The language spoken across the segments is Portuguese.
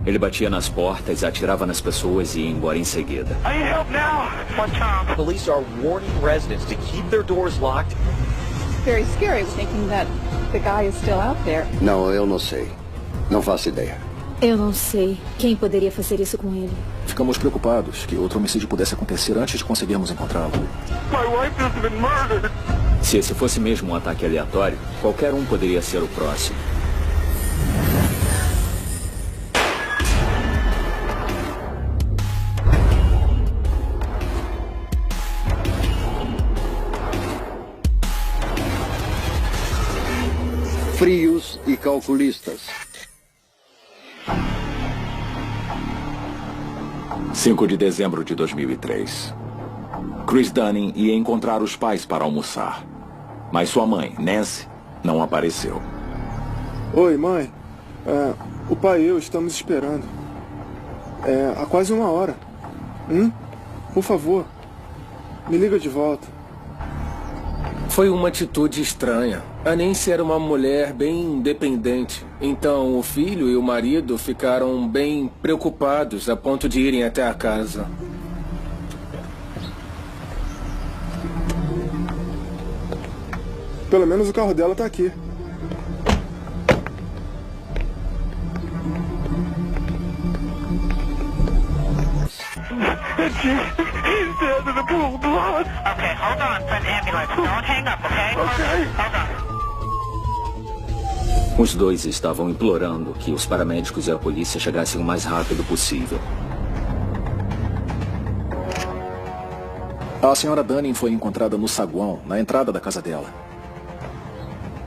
Ele batia nas portas, atirava nas pessoas e ia embora em seguida. I need help now. One time. Police are warning residents to keep their doors locked. Very scary thinking that the guy is still out there. Não, eu não sei. Não faço ideia. Eu não sei. Quem poderia fazer isso com ele? Ficamos preocupados que outro homicídio pudesse acontecer antes de conseguirmos encontrá-lo. My wife has been murdered. Se esse fosse mesmo um ataque aleatório, qualquer um poderia ser o próximo. Frios e calculistas. 5 de dezembro de 2003. Chris Dunning ia encontrar os pais para almoçar. Mas sua mãe, Nancy, não apareceu. Oi, mãe. O pai e eu estamos esperando. Há quase 1 hora. Por favor, me liga de volta. Foi uma atitude estranha. A Nancy era uma mulher bem independente. Então o filho e o marido ficaram bem preocupados a ponto de irem até a casa. Pelo menos o carro dela tá aqui. He's dead in the pool of blood. Okay, hold on for the ambulance. Don't hang up, okay? Okay. Hold on. Os dois estavam implorando que os paramédicos e a polícia chegassem o mais rápido possível. A senhora Dunning foi encontrada no saguão, na entrada da casa dela.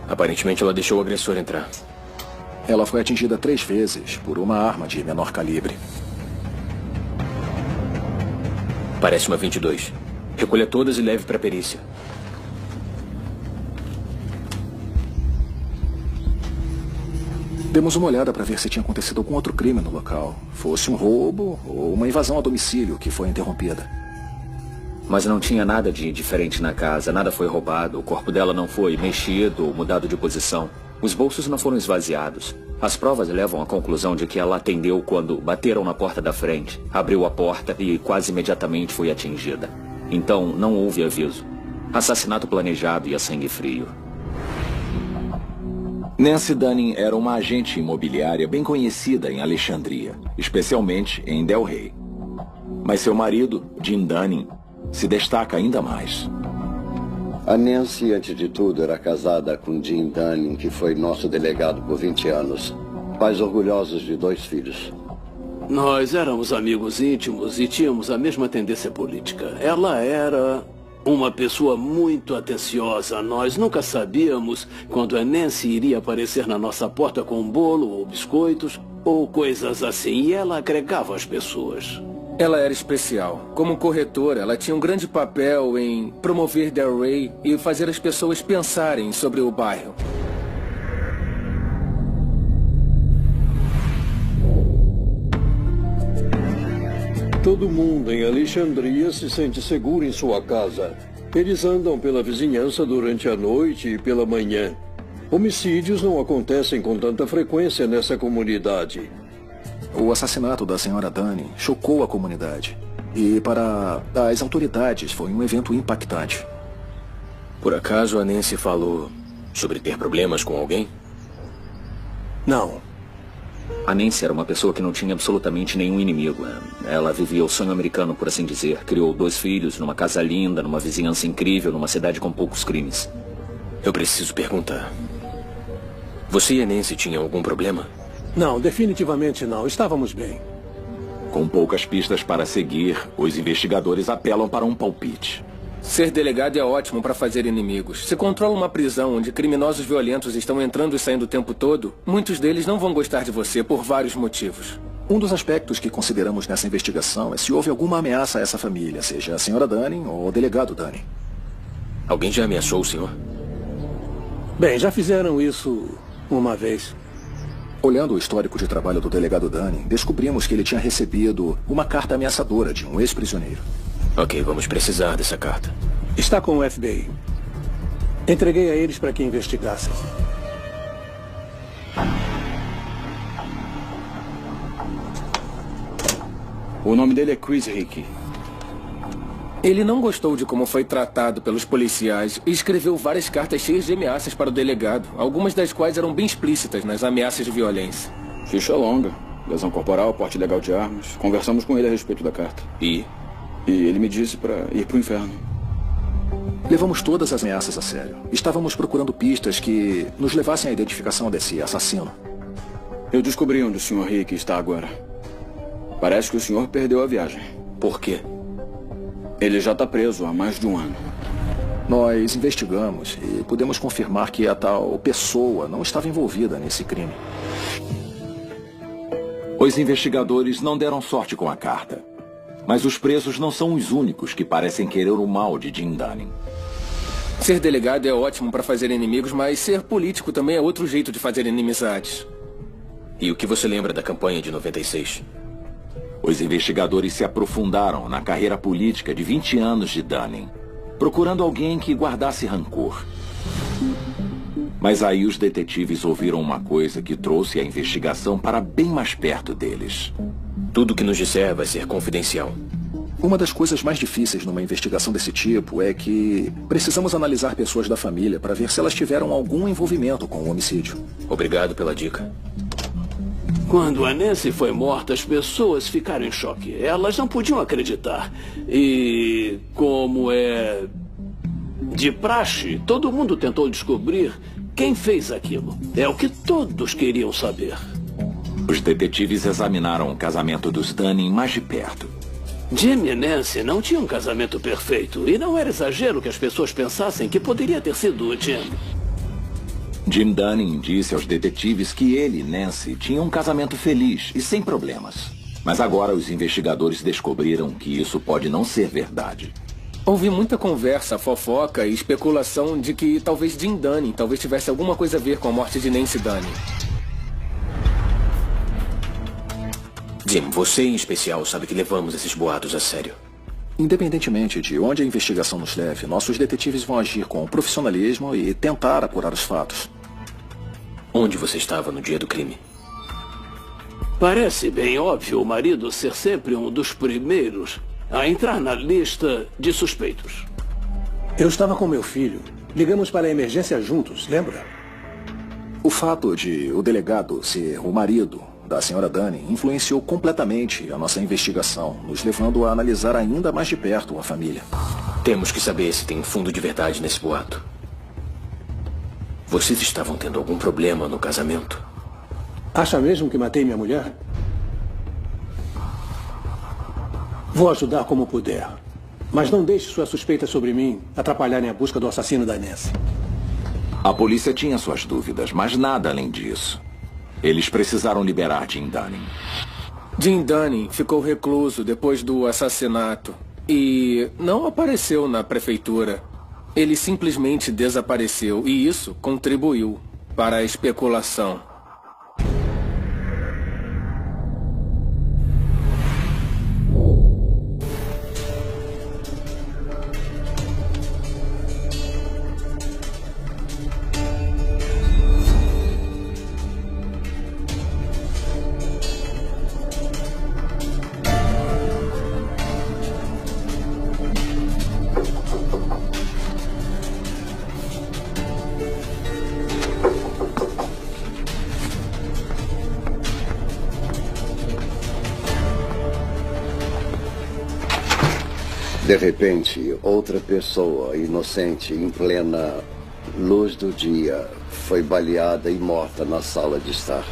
Aparentemente ela deixou o agressor entrar. Ela foi atingida 3 vezes por uma arma de menor calibre. Parece uma 22. Recolha todas e leve para a perícia. Demos uma olhada para ver se tinha acontecido algum outro crime no local. Fosse um roubo ou uma invasão a domicílio que foi interrompida. Mas não tinha nada de diferente na casa, nada foi roubado, o corpo dela não foi mexido ou mudado de posição. Os bolsos não foram esvaziados. As provas levam à conclusão de que ela atendeu quando bateram na porta da frente, abriu a porta e quase imediatamente foi atingida. Então não houve aviso. Assassinato planejado e a sangue frio. Nancy Dunning era uma agente imobiliária bem conhecida em Alexandria, especialmente em Del Rey. Mas seu marido, Jim Dunning, se destaca ainda mais. A Nancy, antes de tudo, era casada com Jim Dunning, que foi nosso delegado por 20 anos. Pais orgulhosos de 2 filhos. Nós éramos amigos íntimos e tínhamos a mesma tendência política. Ela era uma pessoa muito atenciosa. Nós nunca sabíamos quando a Nancy iria aparecer na nossa porta com um bolo ou biscoitos ou coisas assim. E ela agregava as pessoas. Ela era especial. Como corretora, ela tinha um grande papel em promover Del Rey e fazer as pessoas pensarem sobre o bairro. Todo mundo em Alexandria se sente seguro em sua casa. Eles andam pela vizinhança durante a noite e pela manhã. Homicídios não acontecem com tanta frequência nessa comunidade. O assassinato da senhora Dunning chocou a comunidade. E para as autoridades foi um evento impactante. Por acaso a Nancy falou sobre ter problemas com alguém? Não. A Nancy era uma pessoa que não tinha absolutamente nenhum inimigo. Ela vivia o sonho americano, por assim dizer. Criou 2 filhos, numa casa linda, numa vizinhança incrível, numa cidade com poucos crimes. Eu preciso perguntar. Você e a Nancy tinham algum problema? Não, definitivamente não. Estávamos bem. Com poucas pistas para seguir, os investigadores apelam para um palpite. Ser delegado é ótimo para fazer inimigos. Se controla uma prisão onde criminosos violentos estão entrando e saindo o tempo todo, muitos deles não vão gostar de você por vários motivos. Um dos aspectos que consideramos nessa investigação é se houve alguma ameaça a essa família, seja a senhora Dunning ou o delegado Dunning. Alguém já ameaçou o senhor? Bem, já fizeram isso uma vez. Olhando o histórico de trabalho do delegado Dunning, descobrimos que ele tinha recebido uma carta ameaçadora de um ex-prisioneiro. Ok, vamos precisar dessa carta. Está com o FBI. Entreguei a eles para que investigassem. O nome dele é Chris Hickey. Ele não gostou de como foi tratado pelos policiais e escreveu várias cartas cheias de ameaças para o delegado, algumas das quais eram bem explícitas nas ameaças de violência. Ficha longa. Lesão corporal, porte ilegal de armas. Conversamos com ele a respeito da carta. E ele me disse para ir pro inferno. Levamos todas as ameaças a sério. Estávamos procurando pistas que nos levassem à identificação desse assassino. Eu descobri onde o Sr. Hickey está agora. Parece que o senhor perdeu a viagem. Por quê? Ele já está preso há mais de um ano. Nós investigamos e pudemos confirmar que a tal pessoa não estava envolvida nesse crime. Os investigadores não deram sorte com a carta. Mas os presos não são os únicos que parecem querer o mal de Jim Dunning. Ser delegado é ótimo para fazer inimigos, mas ser político também é outro jeito de fazer inimizades. E o que você lembra da campanha de 96? Os investigadores se aprofundaram na carreira política de 20 anos de Dunning, procurando alguém que guardasse rancor. Mas aí os detetives ouviram uma coisa que trouxe a investigação para bem mais perto deles. Tudo que nos disser vai ser confidencial. Uma das coisas mais difíceis numa investigação desse tipo é que precisamos analisar pessoas da família para ver se elas tiveram algum envolvimento com o homicídio. Obrigado pela dica. Quando a Nancy foi morta, as pessoas ficaram em choque. Elas não podiam acreditar. E, como é de praxe, todo mundo tentou descobrir quem fez aquilo. É o que todos queriam saber. Os detetives examinaram o casamento dos Dunning mais de perto. Jim e Nancy não tinham um casamento perfeito. E não era exagero que as pessoas pensassem que poderia ter sido o Jim. Jim Dunning disse aos detetives que ele e Nancy tinham um casamento feliz e sem problemas. Mas agora os investigadores descobriram que isso pode não ser verdade. Houve muita conversa, fofoca e especulação de que talvez Jim Dunning tivesse alguma coisa a ver com a morte de Nancy Dunning. Jim, você em especial sabe que levamos esses boatos a sério. Independentemente de onde a investigação nos leve, nossos detetives vão agir com profissionalismo e tentar apurar os fatos. Onde você estava no dia do crime? Parece bem óbvio o marido ser sempre um dos primeiros a entrar na lista de suspeitos. Eu estava com meu filho. Ligamos para a emergência juntos, lembra? O fato de o delegado ser o marido da senhora Dunning influenciou completamente a nossa investigação, nos levando a analisar ainda mais de perto a família. Temos que saber se tem fundo de verdade nesse boato. Vocês estavam tendo algum problema no casamento? Acha mesmo que matei minha mulher? Vou ajudar como puder. Mas não deixe suas suspeitas sobre mim atrapalharem a busca do assassino da Nancy. A polícia tinha suas dúvidas, mas nada além disso. Eles precisaram liberar Jim Dunning. Jim Dunning ficou recluso depois do assassinato e não apareceu na prefeitura. Ele simplesmente desapareceu e isso contribuiu para a especulação. De repente, outra pessoa inocente, em plena luz do dia, foi baleada e morta na sala de estar.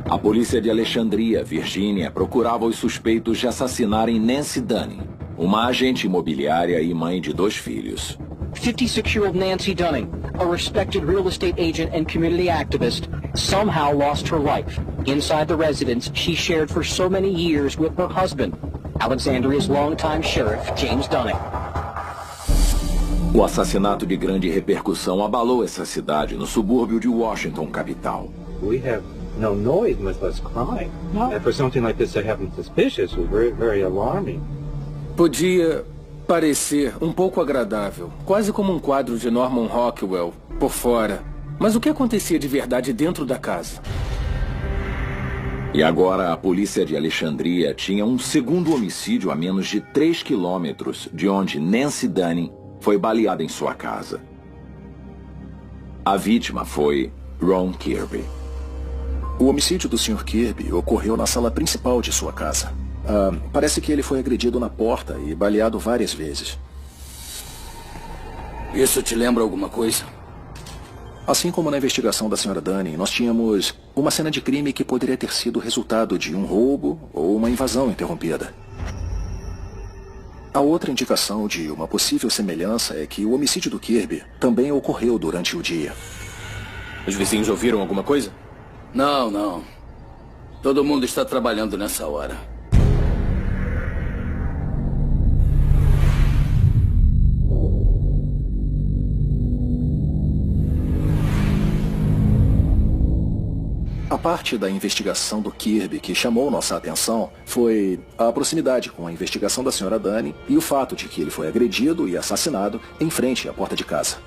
A polícia de Alexandria, Virgínia, procurava os suspeitos de assassinarem Nancy Dunning, uma agente imobiliária e mãe de 2 filhos. 56-year-old Nancy Dunning, a respected real estate agent and community activist, somehow lost her life inside the residence she shared for so many years with her husband, Alexandria's longtime sheriff, James Dunning. O assassinato de grande repercussão abalou essa cidade no subúrbio de Washington, capital. We have no noise, much less crime. And for something like this to happen suspicious was very, very alarming. Podia parecer um pouco agradável, quase como um quadro de Norman Rockwell, por fora. Mas o que acontecia de verdade dentro da casa? E agora a polícia de Alexandria tinha um segundo homicídio a menos de 3 quilômetros de onde Nancy Dunning foi baleada em sua casa. A vítima foi Ron Kirby. O homicídio do Sr. Kirby ocorreu na sala principal de sua casa. Parece que ele foi agredido na porta e baleado várias vezes. Isso te lembra alguma coisa? Assim como na investigação da Sra. Dunning, nós tínhamos uma cena de crime que poderia ter sido resultado de um roubo ou uma invasão interrompida. A outra indicação de uma possível semelhança é que o homicídio do Kirby também ocorreu durante o dia. Os vizinhos ouviram alguma coisa? Não. Todo mundo está trabalhando nessa hora. A parte da investigação do Kirby que chamou nossa atenção foi a proximidade com a investigação da Sra. Dunning e o fato de que ele foi agredido e assassinado em frente à porta de casa.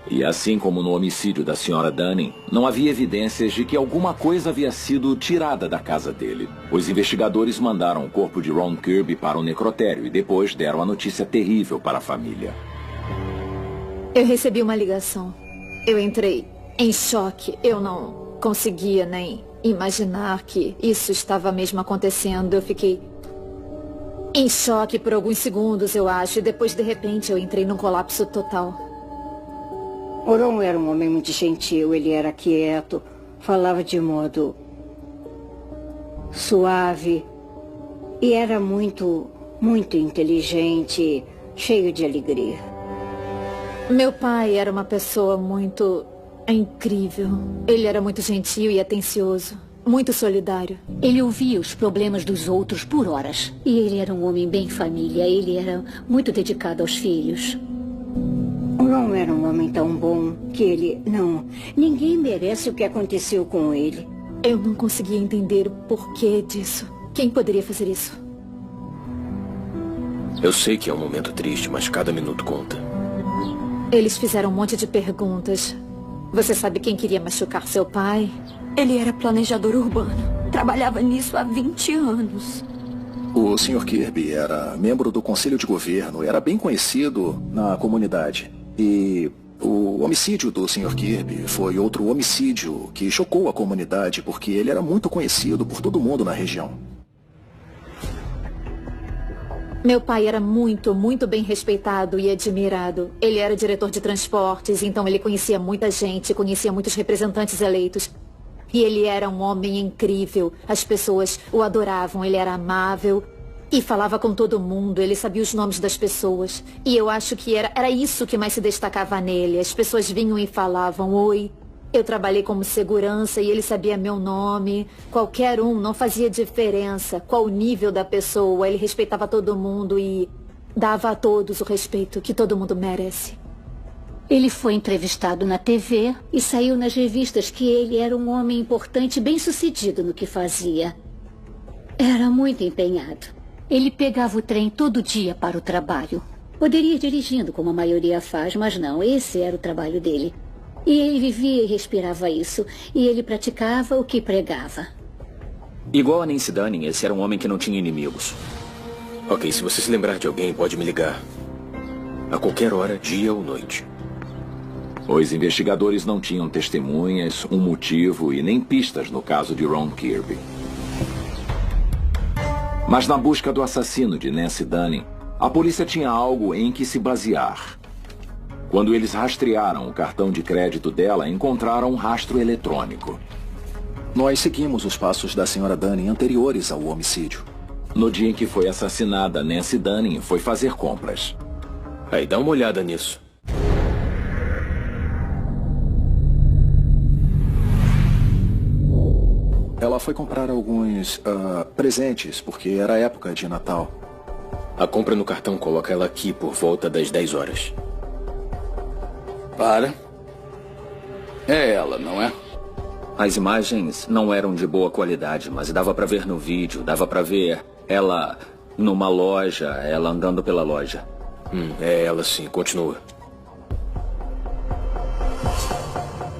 E assim como no homicídio da Sra. Dunning, não havia evidências de que alguma coisa havia sido tirada da casa dele. Os investigadores mandaram o corpo de Ron Kirby para o necrotério e depois deram a notícia terrível para a família. Eu recebi uma ligação. Eu entrei em choque. Eu não conseguia nem imaginar que isso estava mesmo acontecendo. Eu fiquei em choque por alguns segundos, eu acho. E depois, de repente, eu entrei num colapso total. O Ron era um homem muito gentil. Ele era quieto, falava de modo suave e era muito inteligente, cheio de alegria. Meu pai era uma pessoa muito incrível. Ele era muito gentil e atencioso, muito solidário. Ele ouvia os problemas dos outros por horas. E ele era um homem bem família. Ele era muito dedicado aos filhos. O Ron era um homem tão bom que ninguém merece o que aconteceu com ele. Eu não conseguia entender o porquê disso. Quem poderia fazer isso? Eu sei que é um momento triste, mas cada minuto conta. Eles fizeram um monte de perguntas. Você sabe quem queria machucar seu pai? Ele era planejador urbano. Trabalhava nisso há 20 anos. O Sr. Kirby era membro do Conselho de Governo, era bem conhecido na comunidade. E o homicídio do Sr. Kirby foi outro homicídio que chocou a comunidade, porque ele era muito conhecido por todo mundo na região. Meu pai era muito bem respeitado e admirado. Ele era diretor de transportes, então ele conhecia muita gente, conhecia muitos representantes eleitos. E ele era um homem incrível. As pessoas o adoravam, ele era amável e falava com todo mundo, ele sabia os nomes das pessoas. E eu acho que era isso que mais se destacava nele. As pessoas vinham e falavam, oi. Eu trabalhei como segurança e ele sabia meu nome. Qualquer um, não fazia diferença qual o nível da pessoa. Ele respeitava todo mundo e dava a todos o respeito que todo mundo merece. Ele foi entrevistado na TV e saiu nas revistas que ele era um homem importante e bem-sucedido no que fazia. Era muito empenhado. Ele pegava o trem todo dia para o trabalho. Poderia ir dirigindo, como a maioria faz, mas não, esse era o trabalho dele. E ele vivia e respirava isso. E ele praticava o que pregava. Igual a Nancy Dunning, esse era um homem que não tinha inimigos. Ok, se você se lembrar de alguém, pode me ligar. A qualquer hora, dia ou noite. Os investigadores não tinham testemunhas, um motivo e nem pistas no caso de Ron Kirby. Mas na busca do assassino de Nancy Dunning, a polícia tinha algo em que se basear. Quando eles rastrearam o cartão de crédito dela, encontraram um rastro eletrônico. Nós seguimos os passos da Sra. Dunning anteriores ao homicídio. No dia em que foi assassinada, Nancy Dunning foi fazer compras. Aí, dá uma olhada nisso. Ela foi comprar alguns presentes, porque era época de Natal. A compra no cartão coloca ela aqui por volta das 10 horas. Para. É ela, não é? As imagens não eram de boa qualidade, mas dava pra ver no vídeo, dava pra ver ela numa loja, ela andando pela loja. É ela sim, continua.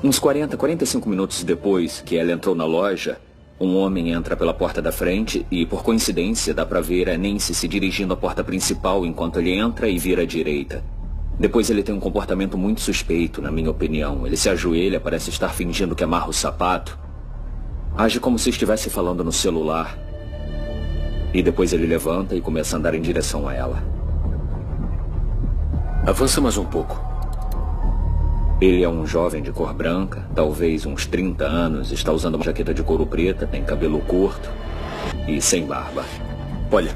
Uns 45 minutos depois que ela entrou na loja, um homem entra pela porta da frente e, por coincidência, dá pra ver a Nancy se dirigindo à porta principal enquanto ele entra e vira à direita. Depois ele tem um comportamento muito suspeito, na minha opinião. Ele se ajoelha, parece estar fingindo que amarra o sapato. Age como se estivesse falando no celular. E depois ele levanta e começa a andar em direção a ela. Avança mais um pouco. Ele é um jovem de cor branca, talvez uns 30 anos, está usando uma jaqueta de couro preta, tem cabelo curto e sem barba. Olha,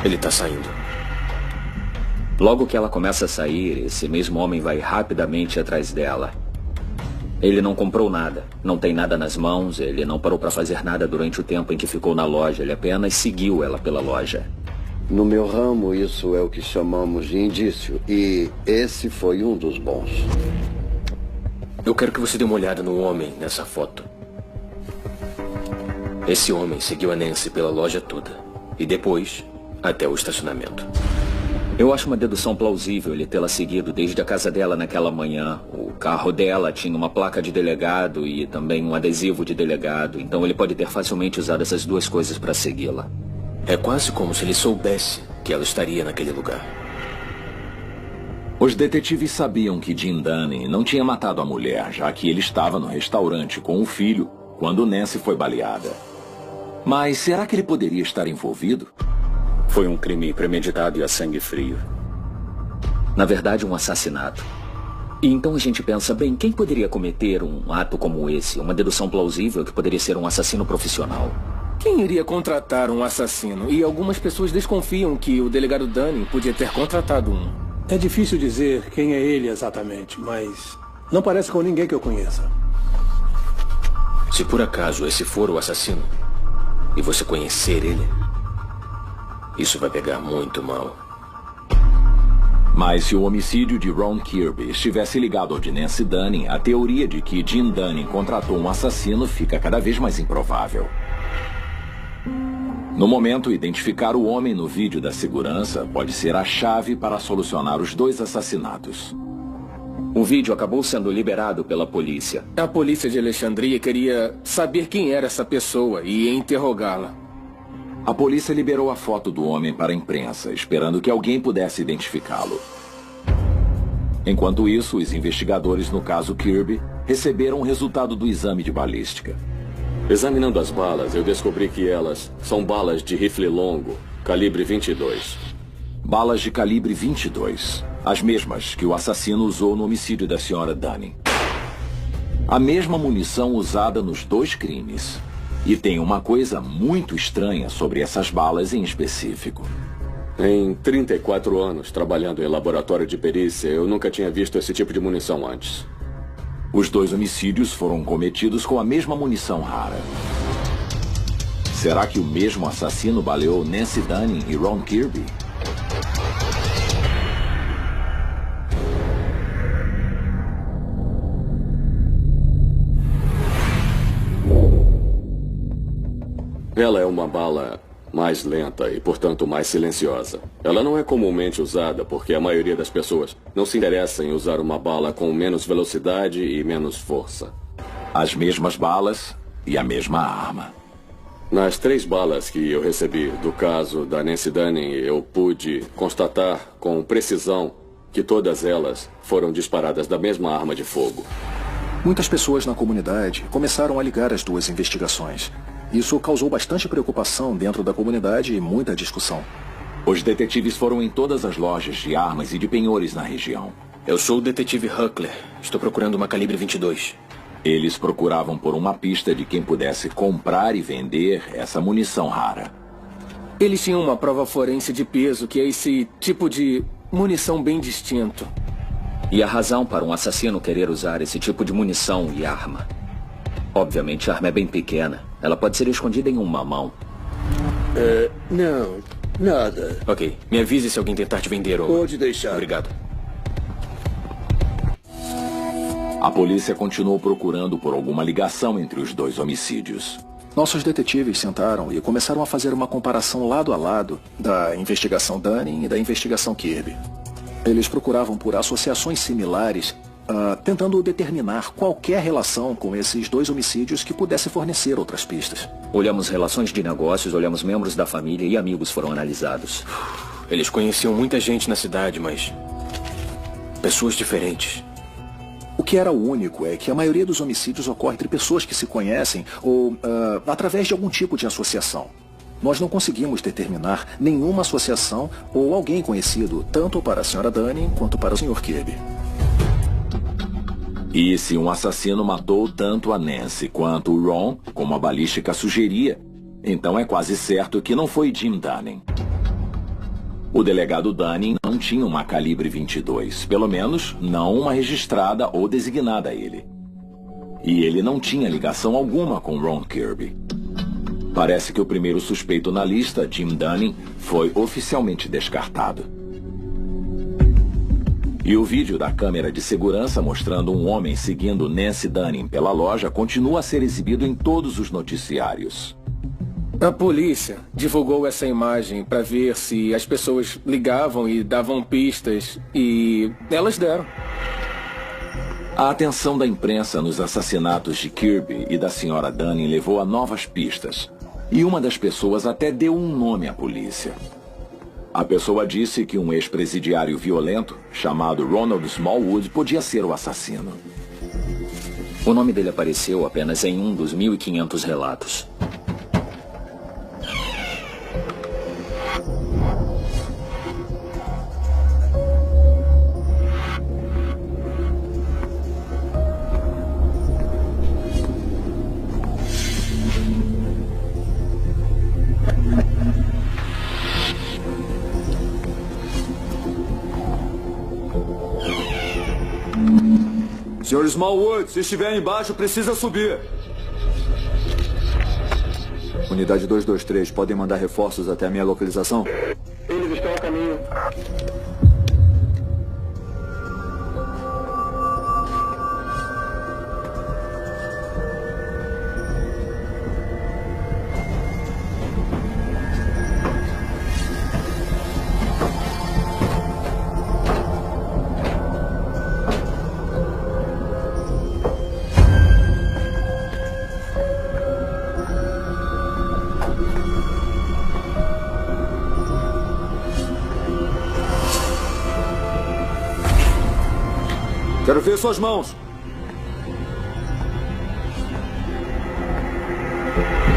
ele tá saindo. Logo que ela começa a sair, esse mesmo homem vai rapidamente atrás dela. Ele não comprou nada, não tem nada nas mãos, ele não parou para fazer nada durante o tempo em que ficou na loja, ele apenas seguiu ela pela loja. No meu ramo, isso é o que chamamos de indício, e esse foi um dos bons. Eu quero que você dê uma olhada no homem nessa foto. Esse homem seguiu a Nancy pela loja toda, e depois até o estacionamento. Eu acho uma dedução plausível ele tê-la seguido desde a casa dela naquela manhã. O carro dela tinha uma placa de delegado e também um adesivo de delegado, então ele pode ter facilmente usado essas duas coisas para segui-la. É quase como se ele soubesse que ela estaria naquele lugar. Os detetives sabiam que Jim Dunning não tinha matado a mulher, já que ele estava no restaurante com o filho quando Nancy foi baleada. Mas será que ele poderia estar envolvido? Foi um crime premeditado e a sangue frio. Na verdade, um assassinato. E então a gente pensa, bem, quem poderia cometer um ato como esse? Uma dedução plausível que poderia ser um assassino profissional. Quem iria contratar um assassino? E algumas pessoas desconfiam que o delegado Dunning podia ter contratado um. É difícil dizer quem é ele exatamente, mas não parece com ninguém que eu conheça. Se por acaso esse for o assassino, e você conhecer ele, isso vai pegar muito mal. Mas se o homicídio de Ron Kirby estivesse ligado ao de Nancy Dunning, a teoria de que Jim Dunning contratou um assassino fica cada vez mais improvável. No momento, identificar o homem no vídeo da segurança pode ser a chave para solucionar os dois assassinatos. O vídeo acabou sendo liberado pela polícia. A polícia de Alexandria queria saber quem era essa pessoa e interrogá-la. A polícia liberou a foto do homem para a imprensa, esperando que alguém pudesse identificá-lo. Enquanto isso, os investigadores no caso Kirby receberam o resultado do exame de balística. Examinando as balas, eu descobri que elas são balas de rifle longo, calibre 22. Balas de calibre 22. As mesmas que o assassino usou no homicídio da senhora Dunning. A mesma munição usada nos dois crimes. E tem uma coisa muito estranha sobre essas balas em específico. Em 34 anos trabalhando em laboratório de perícia, eu nunca tinha visto esse tipo de munição antes. Os dois homicídios foram cometidos com a mesma munição rara. Será que o mesmo assassino baleou Nancy Dunning e Ron Kirby? Ela é uma bala mais lenta e, portanto, mais silenciosa. Ela não é comumente usada porque a maioria das pessoas não se interessa em usar uma bala com menos velocidade e menos força. As mesmas balas e a mesma arma. Nas 3 balas que eu recebi do caso da Nancy Dunning, eu pude constatar com precisão que todas elas foram disparadas da mesma arma de fogo. Muitas pessoas na comunidade começaram a ligar as duas investigações. Isso causou bastante preocupação dentro da comunidade e muita discussão. Os detetives foram em todas as lojas de armas e de penhores na região. Eu sou o detetive Huckler. Estou procurando uma calibre 22. Eles procuravam por uma pista de quem pudesse comprar e vender essa munição rara. Eles tinham uma prova forense de peso, que é esse tipo de munição bem distinto. E a razão para um assassino querer usar esse tipo de munição e arma? Obviamente a arma é bem pequena. Ela pode ser escondida em uma mão. Não, nada. Ok, me avise se alguém tentar te vender uma. Pode deixar. Obrigado. A polícia continuou procurando por alguma ligação entre os dois homicídios. Nossos detetives sentaram e começaram a fazer uma comparação lado a lado da investigação Dunning e da investigação Kirby. Eles procuravam por associações similares tentando determinar qualquer relação com esses 2 homicídios que pudesse fornecer outras pistas. Olhamos relações de negócios, olhamos membros da família e amigos foram analisados. Eles conheciam muita gente na cidade, mas... pessoas diferentes. O que era único é que a maioria dos homicídios ocorre entre pessoas que se conhecem ou através de algum tipo de associação. Nós não conseguimos determinar nenhuma associação ou alguém conhecido, tanto para a Sra. Dunning quanto para o Sr. Kirby. E se um assassino matou tanto a Nancy quanto o Ron, como a balística sugeria, então é quase certo que não foi Jim Dunning. O delegado Dunning não tinha uma calibre 22, pelo menos não uma registrada ou designada a ele. E ele não tinha ligação alguma com Ron Kirby. Parece que o primeiro suspeito na lista, Jim Dunning, foi oficialmente descartado. E o vídeo da câmera de segurança mostrando um homem seguindo Nancy Dunning pela loja continua a ser exibido em todos os noticiários. A polícia divulgou essa imagem para ver se as pessoas ligavam e davam pistas, e elas deram. A atenção da imprensa nos assassinatos de Kirby e da Sra. Dunning levou a novas pistas. E uma das pessoas até deu um nome à polícia. A pessoa disse que um ex-presidiário violento, chamado Ronald Smallwood, podia ser o assassino. O nome dele apareceu apenas em um dos 1.500 relatos. Sr. Smallwood, se estiver embaixo, precisa subir. Unidade 223, podem mandar reforços até a minha localização? Eles estão a caminho. Quero ver suas mãos.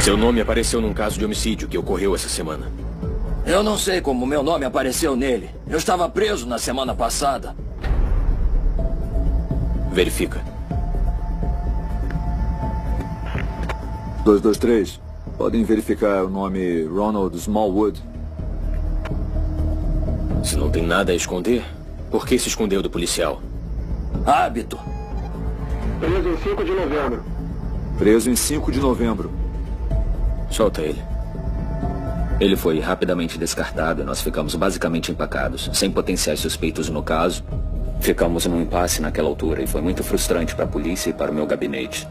Seu nome apareceu num caso de homicídio que ocorreu essa semana. Eu não sei como meu nome apareceu nele. Eu estava preso na semana passada. Verifica. 223, podem verificar o nome Ronald Smallwood? Se não tem nada a esconder, por que se escondeu do policial? Hábito. Preso em 5 de novembro. Preso em 5 de novembro. Solta ele. Ele foi rapidamente descartado e nós ficamos basicamente empacados, sem potenciais suspeitos no caso. Ficamos num impasse naquela altura e foi muito frustrante para a polícia e para o meu gabinete.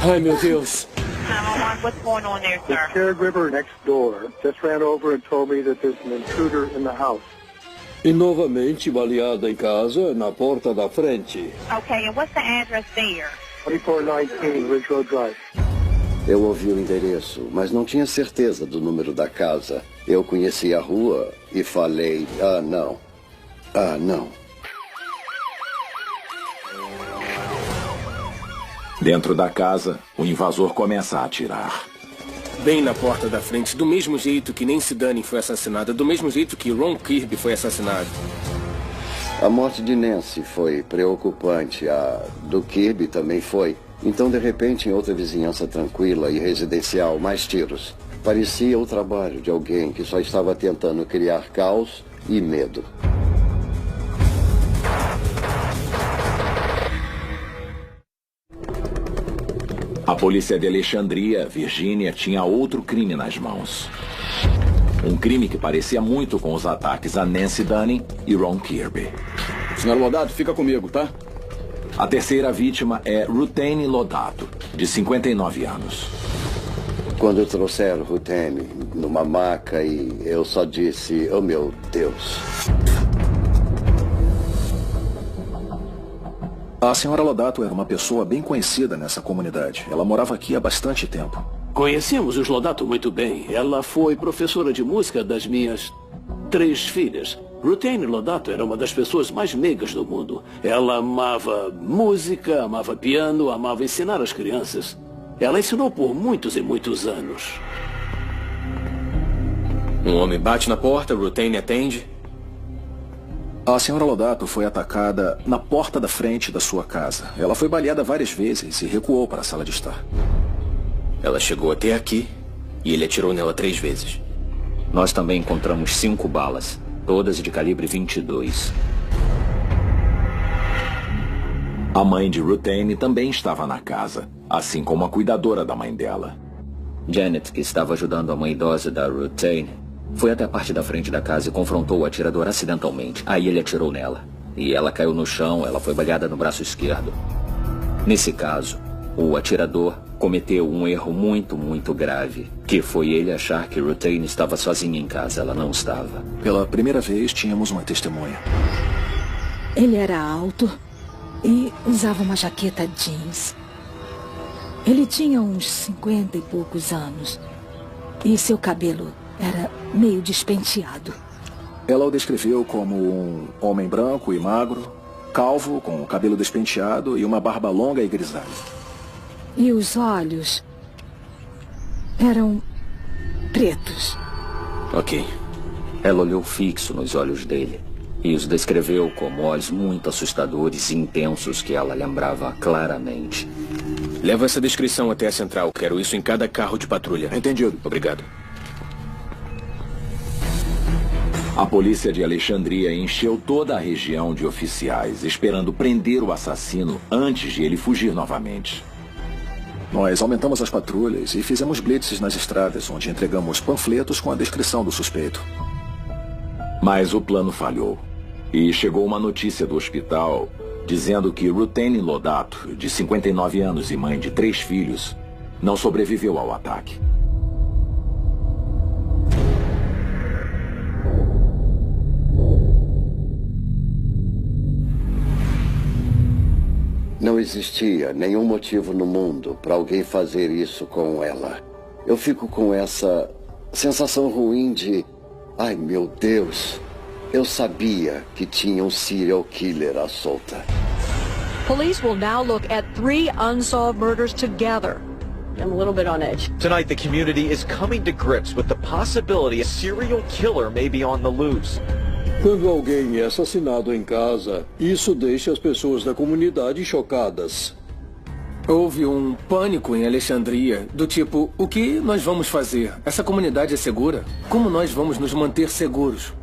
Ai, meu Deus. 911, what's going on there, The sir? caregiver next door just ran over and told me that there's an intruder in the house. E novamente baleada em casa, na porta da frente. Okay, and what's the address there? 2419 Ridge Road Drive. Eu ouvi o endereço, mas não tinha certeza do número da casa. Eu conheci a rua e falei, não. Não. Dentro da casa, o invasor começa a atirar. Bem na porta da frente, do mesmo jeito que Nancy Dunning foi assassinada, do mesmo jeito que Ron Kirby foi assassinado. A morte de Nancy foi preocupante, a do Kirby também foi. Então, de repente, em outra vizinhança tranquila e residencial, mais tiros. Parecia o trabalho de alguém que só estava tentando criar caos e medo. A polícia de Alexandria, Virgínia, tinha outro crime nas mãos. Um crime que parecia muito com os ataques a Nancy Dunning e Ron Kirby. Senhor Lodato, fica comigo, tá? A terceira vítima é Ruthane Lodato, de 59 anos. Quando trouxeram Ruthane numa maca e eu só disse, oh meu Deus. A senhora Lodato era uma pessoa bem conhecida nessa comunidade. Ela morava aqui há bastante tempo. Conhecemos os Lodato muito bem. Ela foi professora de música das minhas 3 filhas. Ruthane Lodato era uma das pessoas mais meigas do mundo. Ela amava música, amava piano, amava ensinar as crianças. Ela ensinou por muitos e muitos anos. Um homem bate na porta, Ruthane atende. A senhora Lodato foi atacada na porta da frente da sua casa. Ela foi baleada várias vezes e recuou para a sala de estar. Ela chegou até aqui e ele atirou nela 3 vezes. Nós também encontramos 5 balas, todas de calibre 22. A mãe de Ruthane também estava na casa, assim como a cuidadora da mãe dela. Janet, que estava ajudando a mãe idosa da Ruthane, foi até a parte da frente da casa e confrontou o atirador acidentalmente. Aí ele atirou nela. E ela caiu no chão, ela foi baleada no braço esquerdo. Nesse caso, o atirador cometeu um erro muito grave, que foi ele achar que Ruthane estava sozinha em casa. Ela não estava. Pela primeira vez, tínhamos uma testemunha. Ele era alto e usava uma jaqueta jeans. Ele tinha uns 50 e poucos anos. E seu cabelo era meio despenteado. Ela o descreveu como um homem branco e magro, calvo, com o cabelo despenteado e uma barba longa e grisalha. E os olhos eram pretos. Ok. Ela olhou fixo nos olhos dele e os descreveu como olhos muito assustadores e intensos que ela lembrava claramente. Leva essa descrição até a central. Quero isso em cada carro de patrulha. Entendido. Obrigado. A polícia de Alexandria encheu toda a região de oficiais, esperando prender o assassino antes de ele fugir novamente. Nós aumentamos as patrulhas e fizemos blitzes nas estradas, onde entregamos panfletos com a descrição do suspeito. Mas o plano falhou. E chegou uma notícia do hospital dizendo que Ruthane Lodato, de 59 anos e mãe de 3 filhos, não sobreviveu ao ataque. Não existia nenhum motivo no mundo para alguém fazer isso com ela. Eu fico com essa sensação ruim de... Ai, meu Deus. Eu sabia que tinha um serial killer à solta. Police will now look at 3 unsolved murders together. I'm a little bit on edge. Tonight, the community is coming to grips with the possibility a serial killer may be on the loose. Quando alguém é assassinado em casa, isso deixa as pessoas da comunidade chocadas. Houve um pânico em Alexandria, do tipo, o que nós vamos fazer? Essa comunidade é segura? Como nós vamos nos manter seguros?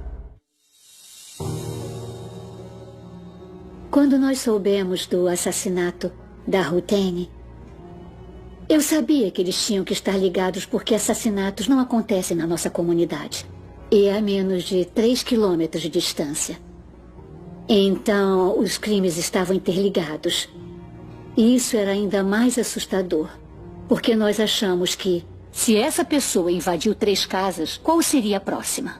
Quando nós soubemos do assassinato da Ruthane, eu sabia que eles tinham que estar ligados porque assassinatos não acontecem na nossa comunidade. E a menos de 3 quilômetros de distância. Então, os crimes estavam interligados. E isso era ainda mais assustador. Porque nós achamos que, se essa pessoa invadiu 3 casas, qual seria a próxima?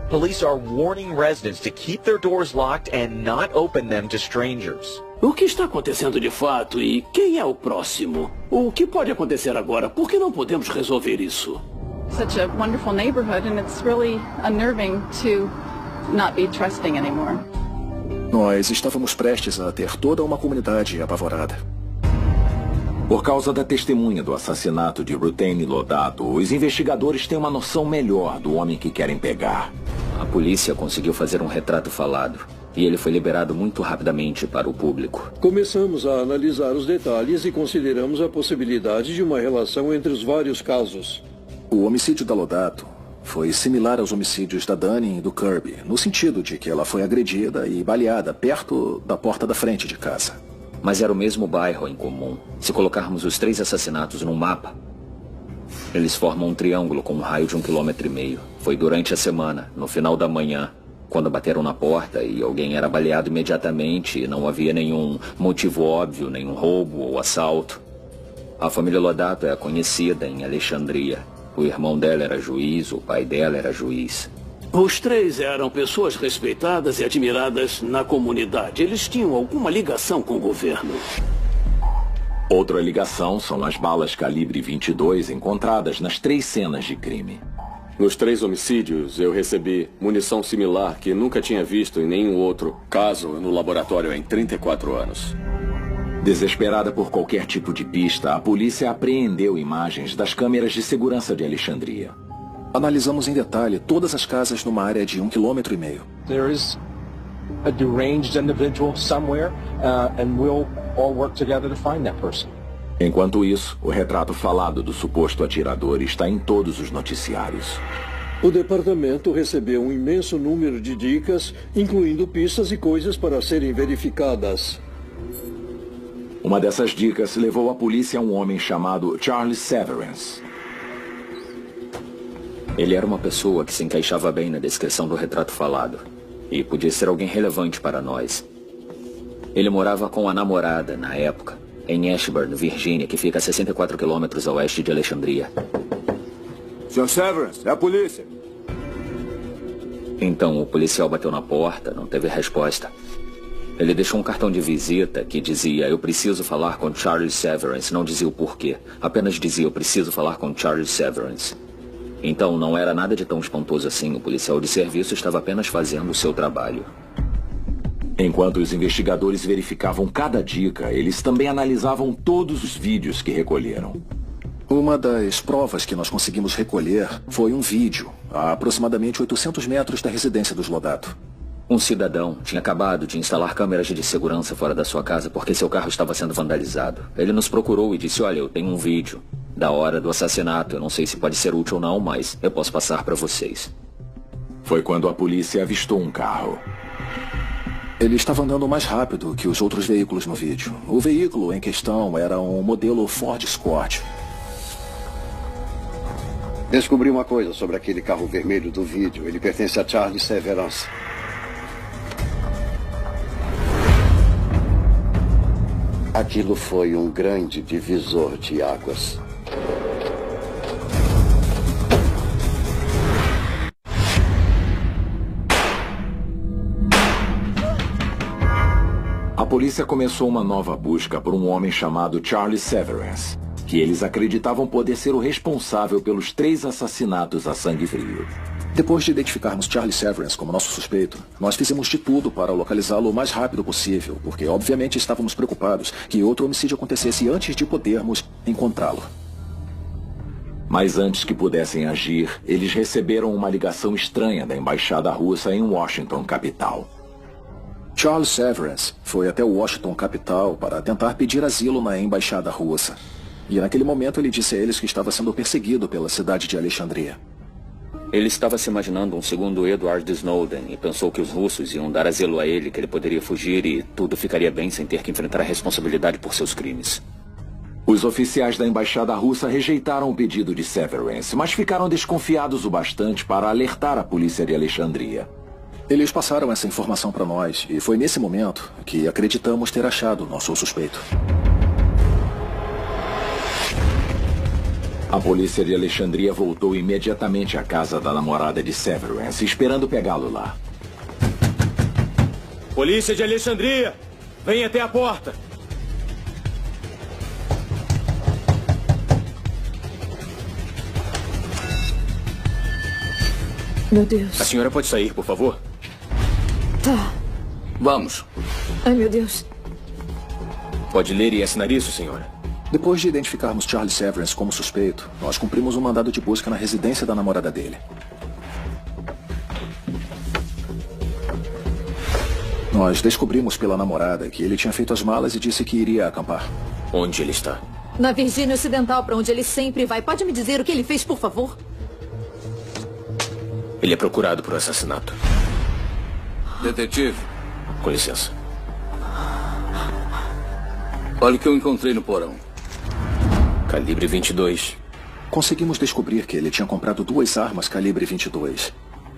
Police are warning residents to keep their doors locked and not open them to strangers. O que está acontecendo de fato e quem é o próximo? O que pode acontecer agora? Por que não podemos resolver isso? Such a wonderful neighborhood, and it's really unnerving to not be trusting anymore. Nós estávamos prestes a ter toda uma comunidade apavorada. Por causa da testemunha do assassinato de Ruthane Lodato, os investigadores têm uma noção melhor do homem que querem pegar. A polícia conseguiu fazer um retrato falado e ele foi liberado muito rapidamente para o público. Começamos a analisar os detalhes e consideramos a possibilidade de uma relação entre os vários casos. O homicídio da Lodato foi similar aos homicídios da Dunning e do Kirby, no sentido de que ela foi agredida e baleada perto da porta da frente de casa. Mas era o mesmo bairro em comum. Se colocarmos os 3 assassinatos num mapa, eles formam um triângulo com um raio de 1,5 km. Foi durante a semana, no final da manhã, quando bateram na porta e alguém era baleado imediatamente e não havia nenhum motivo óbvio, nenhum roubo ou assalto. A família Lodato é conhecida em Alexandria. O irmão dela era juiz, o pai dela era juiz. Os 3 eram pessoas respeitadas e admiradas na comunidade. Eles tinham alguma ligação com o governo. Outra ligação são as balas calibre 22 encontradas nas 3 cenas de crime. Nos 3 homicídios, eu recebi munição similar que nunca tinha visto em nenhum outro caso no laboratório em 34 anos. Desesperada por qualquer tipo de pista, a polícia apreendeu imagens das câmeras de segurança de Alexandria. Analisamos em detalhe todas as casas numa área de 1,5 km. There is a deranged individual somewhere, and we'll all work together to find that person. Enquanto isso, o retrato falado do suposto atirador está em todos os noticiários. O departamento recebeu um imenso número de dicas, incluindo pistas e coisas para serem verificadas. Uma dessas dicas levou a polícia a um homem chamado Charles Severance. Ele era uma pessoa que se encaixava bem na descrição do retrato falado. E podia ser alguém relevante para nós. Ele morava com a namorada, na época, em Ashburn, Virgínia, que fica a 64 quilômetros a oeste de Alexandria. Sr. Severance, é a polícia. Então o policial bateu na porta, não teve resposta. Ele deixou um cartão de visita que dizia: eu preciso falar com Charles Severance. Não dizia o porquê, apenas dizia: eu preciso falar com Charles Severance. Então não era nada de tão espantoso assim. O policial de serviço estava apenas fazendo o seu trabalho. Enquanto os investigadores verificavam cada dica, eles também analisavam todos os vídeos que recolheram. Uma das provas que nós conseguimos recolher foi um vídeo, a aproximadamente 800 metros da residência dos Lodato. Um cidadão tinha acabado de instalar câmeras de segurança fora da sua casa porque seu carro estava sendo vandalizado. Ele nos procurou e disse: olha, eu tenho um vídeo da hora do assassinato. Eu não sei se pode ser útil ou não, mas eu posso passar para vocês. Foi quando a polícia avistou um carro. Ele estava andando mais rápido que os outros veículos no vídeo. O veículo em questão era um modelo Ford Escort. Descobri uma coisa sobre aquele carro vermelho do vídeo. Ele pertence a Charles Severance. Aquilo foi um grande divisor de águas. A polícia começou uma nova busca por um homem chamado Charles Severance, que eles acreditavam poder ser o responsável pelos 3 assassinatos a sangue frio. Depois de identificarmos Charles Severance como nosso suspeito, nós fizemos de tudo para localizá-lo o mais rápido possível, porque obviamente estávamos preocupados que outro homicídio acontecesse antes de podermos encontrá-lo. Mas antes que pudessem agir, eles receberam uma ligação estranha da embaixada russa em Washington, capital. Charles Severance foi até Washington, capital, para tentar pedir asilo na embaixada russa. E naquele momento ele disse a eles que estava sendo perseguido pela cidade de Alexandria. Ele estava se imaginando um segundo Edward Snowden e pensou que os russos iam dar asilo a ele, que ele poderia fugir e tudo ficaria bem sem ter que enfrentar a responsabilidade por seus crimes. Os oficiais da embaixada russa rejeitaram o pedido de Severance, mas ficaram desconfiados o bastante para alertar a polícia de Alexandria. Eles passaram essa informação para nós e foi nesse momento que acreditamos ter achado nosso suspeito. A polícia de Alexandria voltou imediatamente à casa da namorada de Severance, esperando pegá-lo lá. Polícia de Alexandria! Venha até a porta! Meu Deus. A senhora pode sair, por favor? Tá. Vamos. Ai, meu Deus. Pode ler e assinar isso, senhora? Depois de identificarmos Charles Severance como suspeito, nós cumprimos um mandado de busca na residência da namorada dele. Nós descobrimos pela namorada que ele tinha feito as malas e disse que iria acampar. Onde ele está? Na Virgínia Ocidental, para onde ele sempre vai. Pode me dizer o que ele fez, por favor? Ele é procurado por assassinato. Detetive. Com licença. Olha o que eu encontrei no porão. Calibre 22. Conseguimos descobrir que ele tinha comprado 2 armas calibre 22.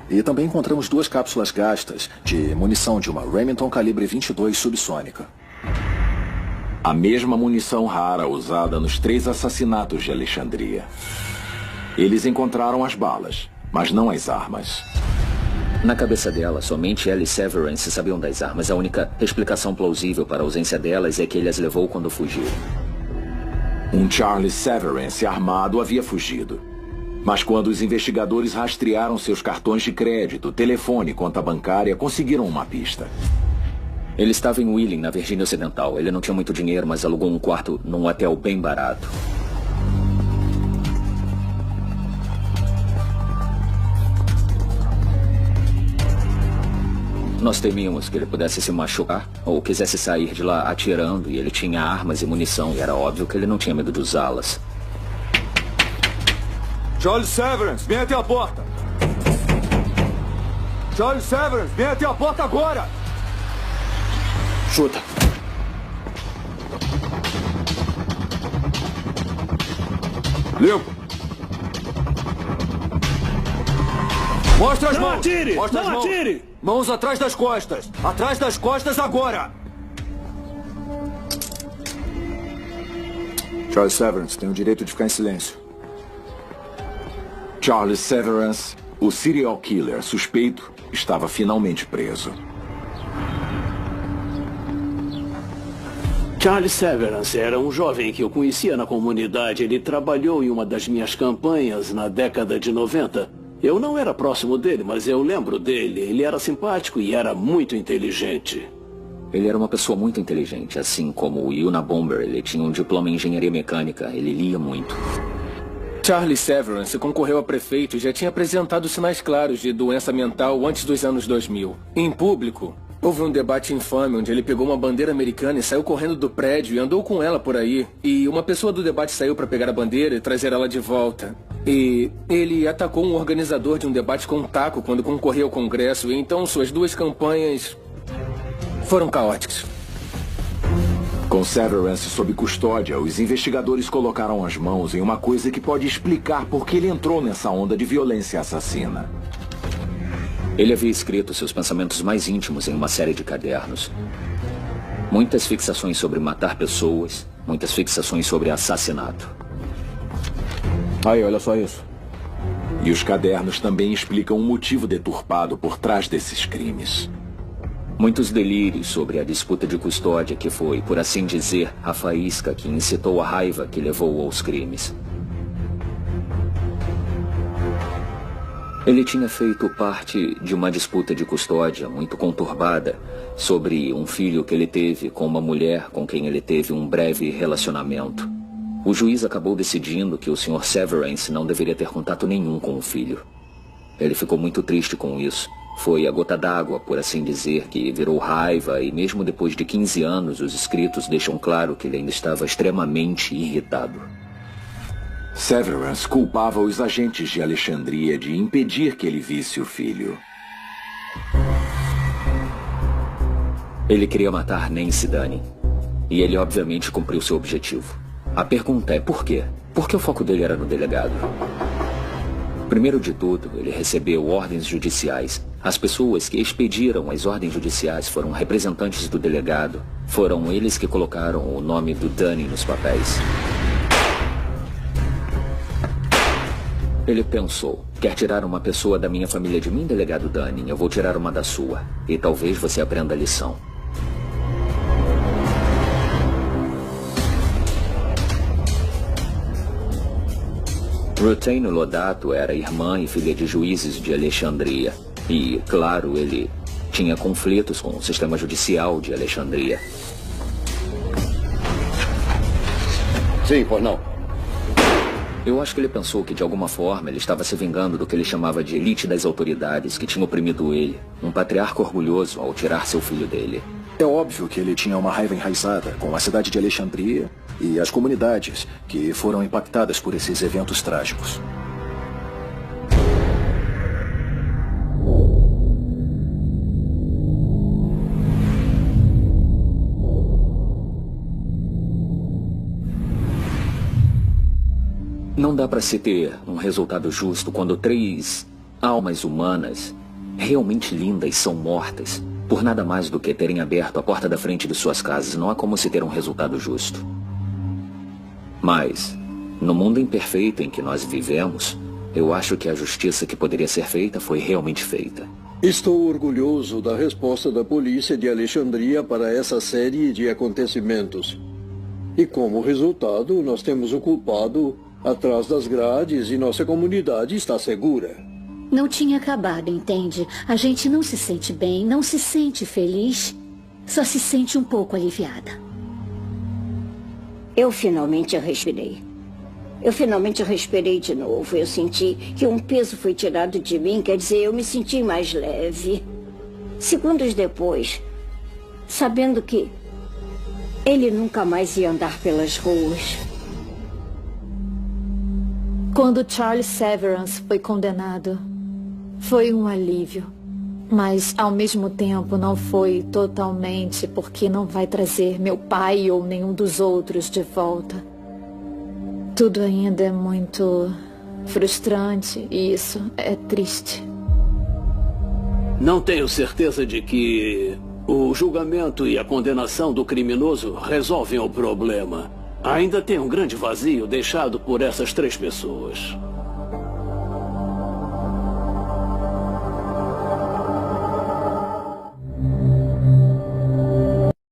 E também encontramos 2 cápsulas gastas de munição de uma Remington calibre 22 subsônica. A mesma munição rara usada nos 3 assassinatos de Alexandria. Eles encontraram as balas, mas não as armas. Na cabeça dela, somente ela e Severance sabiam das armas. A única explicação plausível para a ausência delas é que ele as levou quando fugiu. Um Charles Severance armado havia fugido. Mas quando os investigadores rastrearam seus cartões de crédito, telefone e conta bancária, conseguiram uma pista. Ele estava em Wheeling, na Virgínia Ocidental. Ele não tinha muito dinheiro, mas alugou um quarto num hotel bem barato. Nós temíamos que ele pudesse se machucar ou quisesse sair de lá atirando, e ele tinha armas e munição, e era óbvio que ele não tinha medo de usá-las. Charles Severance, vem até a porta! Charles Severance, vem até a porta agora! Chuta. Limpo. Mostra as mãos! Não atire! Mostra Não as mãos. atire! Mãos atrás das costas! Atrás das costas agora! Charles Severance tem o direito de ficar em silêncio. Charles Severance, o serial killer suspeito, estava finalmente preso. Charles Severance era um jovem que eu conhecia na comunidade. Ele trabalhou em uma das minhas campanhas na década de 90. Eu não era próximo dele, mas eu lembro dele. Ele era simpático e era muito inteligente. Ele era uma pessoa muito inteligente, assim como o Unabomber. Ele tinha um diploma em engenharia mecânica. Ele lia muito. Charles Severance concorreu a prefeito e já tinha apresentado sinais claros de doença mental antes dos anos 2000. Em público, houve um debate infame onde ele pegou uma bandeira americana e saiu correndo do prédio e andou com ela por aí. E uma pessoa do debate saiu para pegar a bandeira e trazer ela de volta. E ele atacou um organizador de um debate com um taco quando concorreu ao Congresso. E então suas 2 campanhas foram caóticas. Com Severance sob custódia, os investigadores colocaram as mãos em uma coisa que pode explicar por que ele entrou nessa onda de violência assassina. Ele havia escrito seus pensamentos mais íntimos em uma série de cadernos. Muitas fixações sobre matar pessoas, muitas fixações sobre assassinato. Aí, olha só isso. E os cadernos também explicam um motivo deturpado por trás desses crimes. Muitos delírios sobre a disputa de custódia que foi, por assim dizer, a faísca que incitou a raiva que levou aos crimes. Ele tinha feito parte de uma disputa de custódia muito conturbada sobre um filho que ele teve com uma mulher com quem ele teve um breve relacionamento. O juiz acabou decidindo que o Sr. Severance não deveria ter contato nenhum com o filho. Ele ficou muito triste com isso. Foi a gota d'água, por assim dizer, que virou raiva, e mesmo depois de 15 anos, os escritos deixam claro que ele ainda estava extremamente irritado. Severance culpava os agentes de Alexandria de impedir que ele visse o filho. Ele queria matar Nancy Dunning. E ele obviamente cumpriu seu objetivo. A pergunta é por quê? Por que o foco dele era no delegado? Primeiro de tudo, ele recebeu ordens judiciais. As pessoas que expediram as ordens judiciais foram representantes do delegado. Foram eles que colocaram o nome do Dunning nos papéis. Ele pensou, quer tirar uma pessoa da minha família de mim, delegado Dunning? Eu vou tirar uma da sua. E talvez você aprenda a lição. Rutain Lodato era irmã e filha de juízes de Alexandria. E, claro, ele tinha conflitos com o sistema judicial de Alexandria. Sim, por não. Eu acho que ele pensou que, de alguma forma, ele estava se vingando do que ele chamava de elite das autoridades, que tinha oprimido ele. Um patriarca orgulhoso ao tirar seu filho dele. É óbvio que ele tinha uma raiva enraizada com a cidade de Alexandria e as comunidades que foram impactadas por esses eventos trágicos. Não dá para se ter um resultado justo quando 3 almas humanas, realmente lindas, são mortas por nada mais do que terem aberto a porta da frente de suas casas. Não há como se ter um resultado justo. Mas, no mundo imperfeito em que nós vivemos, eu acho que a justiça que poderia ser feita foi realmente feita. Estou orgulhoso da resposta da polícia de Alexandria para essa série de acontecimentos. E como resultado, nós temos o culpado atrás das grades e nossa comunidade está segura. Não tinha acabado, entende? A gente não se sente bem, não se sente feliz, só se sente um pouco aliviada. Eu finalmente respirei. Eu finalmente respirei de novo. Eu senti que um peso foi tirado de mim, quer dizer, eu me senti mais leve. Segundos depois, sabendo que ele nunca mais ia andar pelas ruas. Quando Charles Severance foi condenado, foi um alívio. Mas, ao mesmo tempo, não foi totalmente porque não vai trazer meu pai ou nenhum dos outros de volta. Tudo ainda é muito frustrante e isso é triste. Não tenho certeza de que o julgamento e a condenação do criminoso resolvem o problema. Ainda tem um grande vazio deixado por essas 3 pessoas.